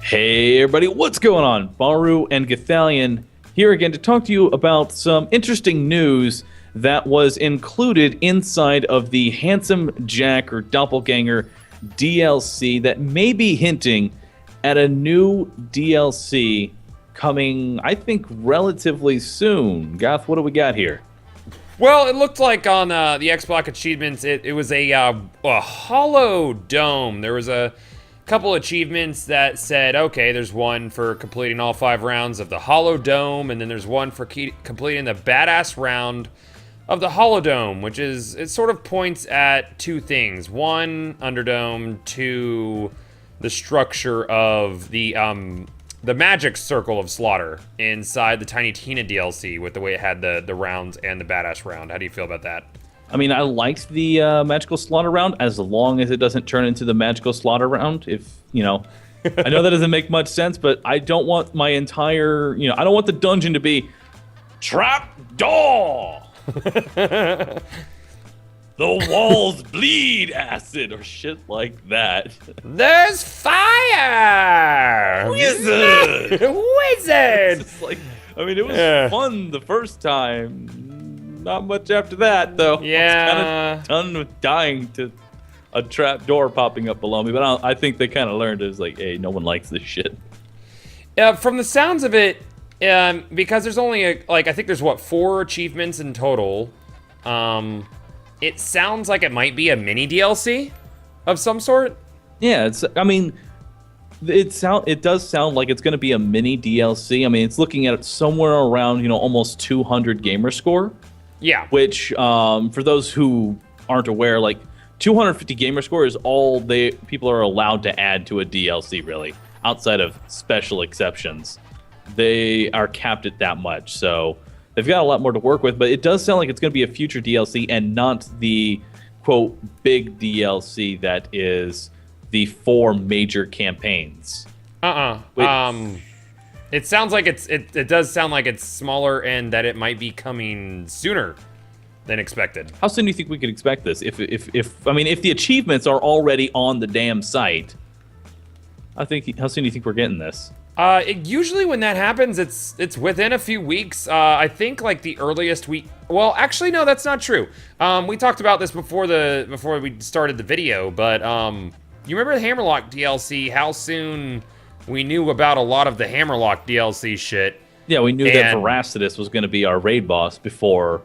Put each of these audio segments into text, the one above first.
Hey everybody, what's going on? Bahroo and Gothalion here again to talk to you about some interesting news that was included inside of the Handsome Jack or Doppelganger DLC that may be hinting at a new DLC coming, I think, relatively soon. Goth, what do we got here? Well, it looked like on the Xbox achievements, it was a Holo-Dome. There was a couple achievements that said, okay, there's one for completing all 5 rounds of the Holo-Dome, and then there's one for completing the badass round of the Holo-Dome, which is, it sort of points at 2 things. 1, Underdome. 2, the structure of the magic circle of slaughter inside the Tiny Tina DLC with the way it had the rounds and the badass round. How do you feel about that? I mean, I liked the magical slaughter round as long as it doesn't turn into the magical slaughter round. If, you know, I know that doesn't make much sense, but I don't want my entire, I don't want the dungeon to be trap door. The walls bleed acid or shit like that. There's fire! Wizard! Wizard! It's like, I mean, it was fun the first time. Not much after that, though. Yeah. I was kind of done with dying to a trap door popping up below me, but I think they kind of learned it was like, hey, no one likes this shit. From the sounds of it, because there's only, I think there's, 4 achievements in total, it sounds like it might be a mini DLC of some sort. Yeah, it does sound like it's going to be a mini DLC. I mean, it's looking at somewhere around, almost 200 gamer score. Yeah. Which, for those who aren't aware, 250 gamer score is all people are allowed to add to a DLC, really. Outside of special exceptions, they are capped at that much. So they've got a lot more to work with, but it does sound like it's going to be a future DLC and not the, quote, big DLC that is the 4 major campaigns. It sounds like it does sound like it's smaller and that it might be coming sooner than expected. How soon do you think we could expect this? If the achievements are already on the damn site, how soon do you think we're getting this? Usually when that happens, it's within a few weeks. I think the earliest week. Well, actually, no, that's not true. We talked about this before we started the video, but you remember the Hammerlock DLC? How soon we knew about a lot of the Hammerlock DLC shit. Yeah, we knew that Veracitus was going to be our raid boss before.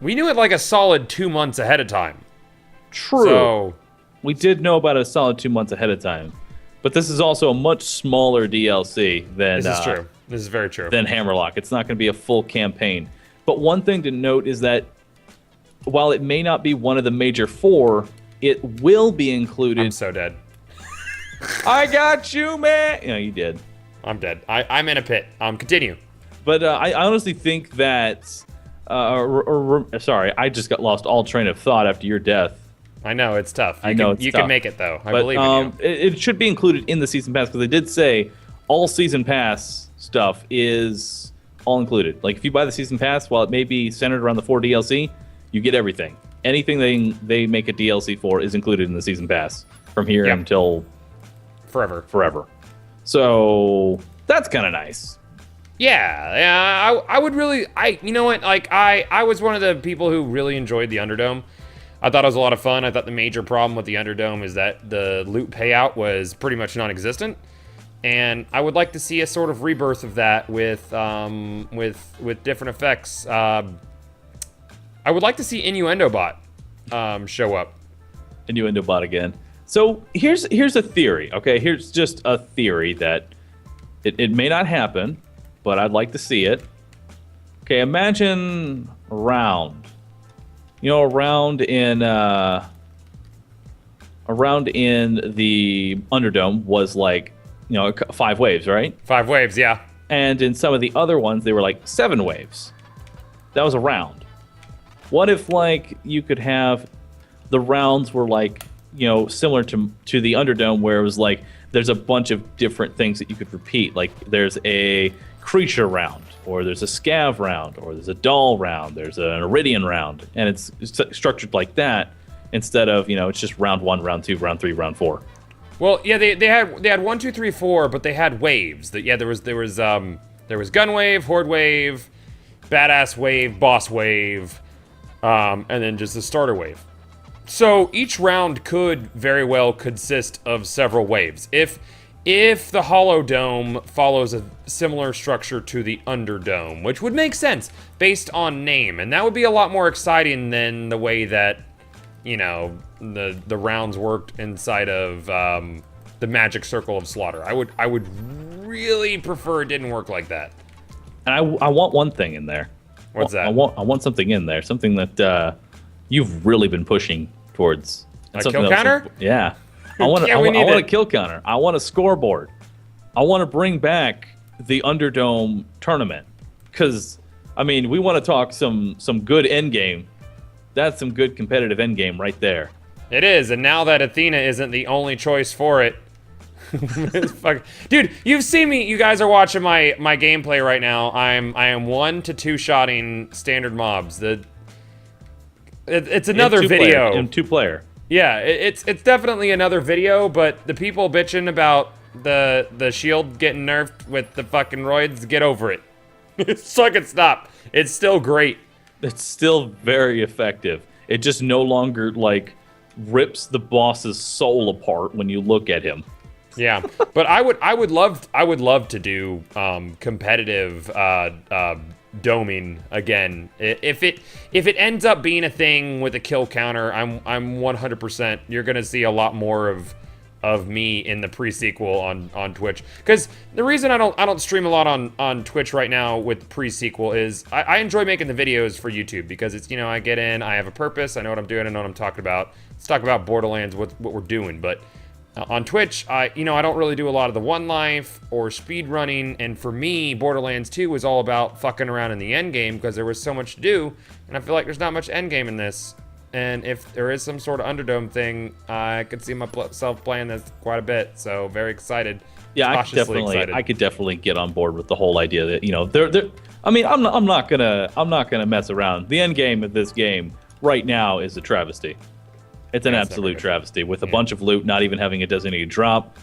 We knew it a solid 2 months ahead of time. True. So we did know about it a solid 2 months ahead of time. But this is also a much smaller DLC than... This is true. This is very true. Than Hammerlock. It's not going to be a full campaign. But one thing to note is that while it may not be one of the major 4, it will be included... I'm so dead. I got you, man. No, you did. I'm dead. I'm in a pit. Continue. But I honestly think that... sorry, I just got lost all train of thought after your death. I know, it's tough. You can make it, though. I believe in you. It should be included in the Season Pass, because they did say all Season Pass stuff is all included. If you buy the Season Pass, while it may be centered around the 4 DLC, you get everything. Anything they make a DLC for is included in the Season Pass from here until... Forever. So that's kind of nice. Yeah. I would really. You know what? I was one of the people who really enjoyed the Underdome. I thought it was a lot of fun. I thought the major problem with the Underdome is that the loot payout was pretty much non-existent, and I would like to see a sort of rebirth of that with different effects. I would like to see Innuendo Bot show up. Innuendo Bot again. So here's a theory, okay? Here's just a theory that it may not happen, but I'd like to see it. Okay, imagine a round. A round in the Underdome was 5 waves, right? 5 waves, yeah. And in some of the other ones, they were 7 waves. That was a round. What if you could have the rounds were similar to the Underdome, where it was there's a bunch of different things that you could repeat. There's a creature round, or there's a scav round, or there's a doll round, there's an Eridium round, and it's structured like that instead of, it's just round 1, round 2, round 3, round 4. Well, yeah, they had 1, 2, 3, 4, but they had waves. That there was gun wave, horde wave, badass wave, boss wave, and then just the starter wave. So each round could very well consist of several waves. If the Holo-Dome follows a similar structure to the Underdome, which would make sense based on name, and that would be a lot more exciting than the way that, you know, the rounds worked inside of the Magic Circle of Slaughter. I would really prefer it didn't work like that. And I want one thing in there. What's that? I want something in there, something that you've really been pushing towards. A kill counter? Yeah. I want a kill counter. I want a scoreboard. I want to bring back the Underdome tournament. Because, I mean, we want to talk some good endgame. That's some good competitive endgame right there. It is, and now that Athena isn't the only choice for it. Dude, you've seen me. You guys are watching my gameplay right now. I am 1 to 2 shotting standard mobs. It's another video. In 2-player. Yeah, it's definitely another video, but the people bitching about the shield getting nerfed with the fucking roids, get over it. Suck it, stop. It's still great. It's still very effective. It just no longer, like, rips the boss's soul apart when you look at him. Yeah, but I would love to do competitive doming again. If it ends up being a thing with a kill counter, I'm 100%. You're gonna see a lot more of me in the pre-sequel on Twitch. Because the reason I don't stream a lot on Twitch right now with pre-sequel is I enjoy making the videos for YouTube because it's, you know, I get in, I have a purpose, I know what I'm doing, I know what I'm talking about. Let's talk about Borderlands, what we're doing, but. On Twitch, I don't really do a lot of the one life or speed running, and for me, Borderlands 2 was all about fucking around in the end game because there was so much to do, and I feel like there's not much end game in this. And if there is some sort of Underdome thing, I could see myself playing this quite a bit. So very excited. Yeah, I could definitely get on board with the whole idea that, you know, I mean, I'm not gonna mess around. The end game of this game right now is a travesty. It's an absolute travesty with a bunch of loot not even having a designated drop.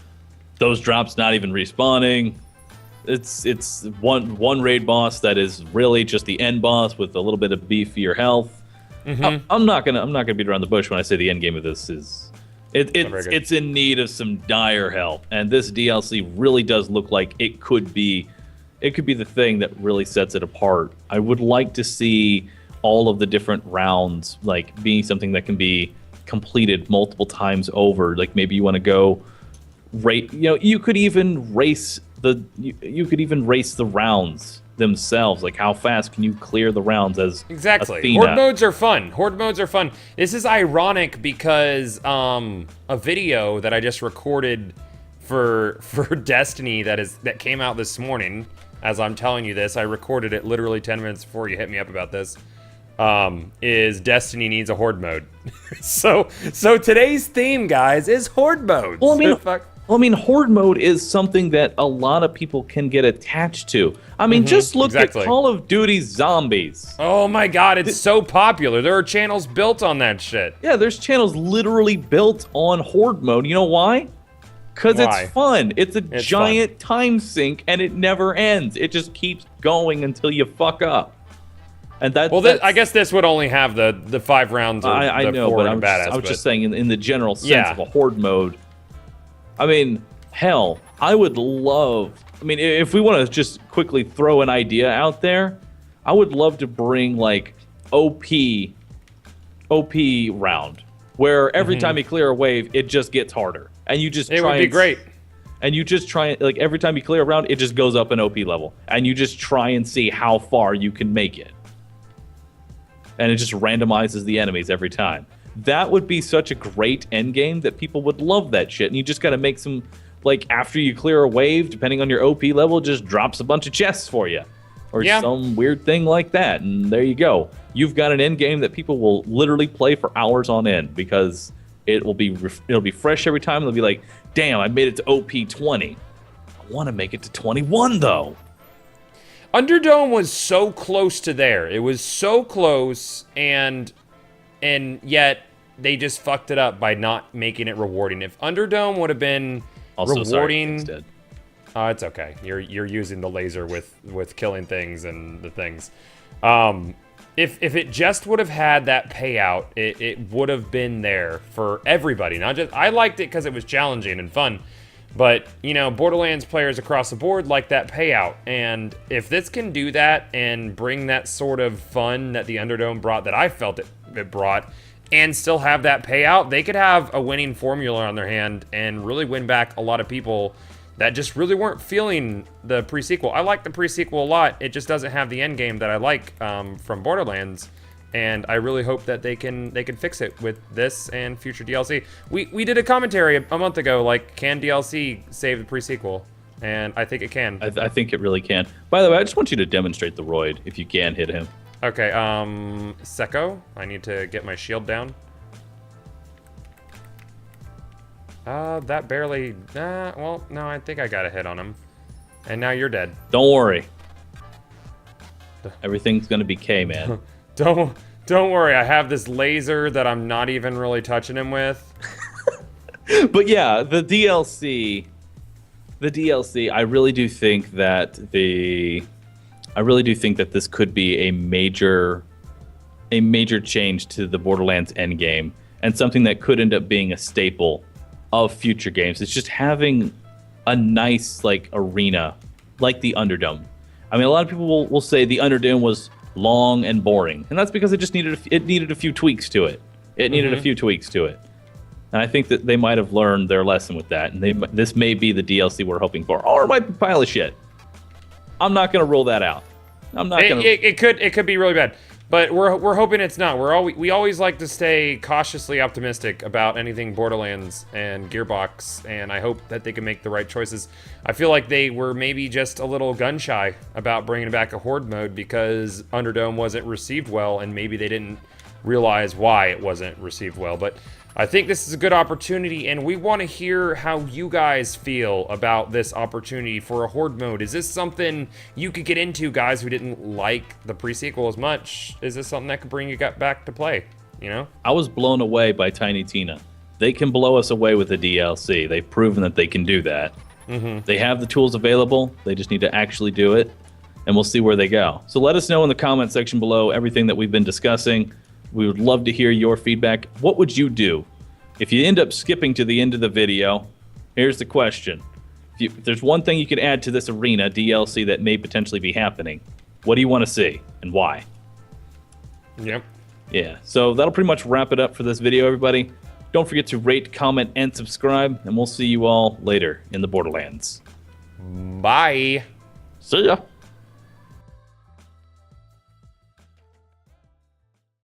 Those drops not even respawning. It's one raid boss that is really just the end boss with a little bit of beefier health. Mm-hmm. I'm not gonna beat around the bush when I say the end game of this is it's in need of some dire help, and this DLC really does look like it could be the thing that really sets it apart. I would like to see all of the different rounds like being something that can be completed multiple times over. Like maybe you want to go rate, you know, you could even race the rounds themselves. Like how fast can you clear the rounds as exactly Athena. Horde modes are fun. This is ironic because a video that I just recorded for Destiny that came out this morning, as I'm telling you this, I recorded it literally 10 minutes before you hit me up about this, is Destiny needs a Horde mode. so today's theme, guys, is Horde mode. Well, I mean, Horde mode is something that a lot of people can get attached to. I mean, just look at Call of Duty Zombies. Oh my god, it's so popular. There are channels built on that shit. Yeah, there's channels literally built on Horde mode. You know why? Because it's fun. It's giant time sink, and it never ends. It just keeps going until you fuck up. And I guess this would only have the 5 rounds of I know, but I was just saying in the general sense of a Horde mode. I mean, hell, I would love... I mean, if we want to just quickly throw an idea out there, I would love to bring, like, OP round, where every time you clear a wave, it just gets harder. And you just try... It would be great. And you just try... Like, every time you clear a round, it just goes up an OP level. And you just try and see how far you can make it. And it just randomizes the enemies every time. That would be such a great endgame that people would love that shit. And you just got to make some, like, after you clear a wave, depending on your OP level, just drops a bunch of chests for you. Or some weird thing like that. And there you go. You've got an endgame that people will literally play for hours on end because it'll be fresh every time. They'll be like, damn, I made it to OP 20. I want to make it to 21, though. Underdome was so close to there. It was so close, and yet they just fucked it up by not making it rewarding. If Underdome would have been Also, rewarding, sorry, it's okay. You're using the laser with killing things and the things. If it just would have had that payout, it would have been there for everybody. Not just I liked it because it was challenging and fun, but you know, Borderlands players across the board like that payout. And if this can do that and bring that sort of fun that the Underdome brought, that I felt it brought, and still have that payout, they could have a winning formula on their hand and really win back a lot of people that just really weren't feeling the pre-sequel. I like the pre-sequel a lot. It just doesn't have the end game that I like from Borderlands, and I really hope that they can fix it with this and future DLC. We did a commentary a month ago, like, can DLC save the pre-sequel? And I think it can. I think it really can. By the way, I just want you to demonstrate the Roid if you can hit him. Okay, Secco, I need to get my shield down. That barely, well, no, I think I got a hit on him. And now you're dead. Don't worry. Everything's gonna be K, man. Don't worry, I have this laser that I'm not even really touching him with. But yeah, the DLC, I really do think that this could be a major change to the Borderlands endgame, and something that could end up being a staple of future games. It's just having a nice like arena like the Underdome. I mean, a lot of people will say the Underdome was long and boring, and that's because it just needed a few tweaks to it. It needed a few tweaks to it, and I think that they might have learned their lesson with that. And this may be the DLC we're hoping for, or it might be a pile of shit. I'm not gonna rule that out. It could be really bad. But we're hoping it's not. We always like to stay cautiously optimistic about anything Borderlands and Gearbox, and I hope that they can make the right choices. I feel like they were maybe just a little gun shy about bringing back a Horde mode because Underdome wasn't received well, and maybe they didn't realize why it wasn't received well. But I think this is a good opportunity, and we want to hear how you guys feel about this opportunity for a Horde mode. Is this something you could get into, guys who didn't like the pre-sequel as much? Is this something that could bring you back to play, you know? I was blown away by Tiny Tina. They can blow us away with the DLC. They've proven that they can do that. They have the tools available. They just need to actually do it, and we'll see where they go. So let us know in the comment section below everything that we've been discussing. We would love to hear your feedback. What would you do if you end up skipping to the end of the video? Here's the question. If there's one thing you could add to this arena DLC that may potentially be happening, what do you want to see and why? Yep. Yeah, so that'll pretty much wrap it up for this video, everybody. Don't forget to rate, comment, and subscribe, and we'll see you all later in the Borderlands. Bye. See ya.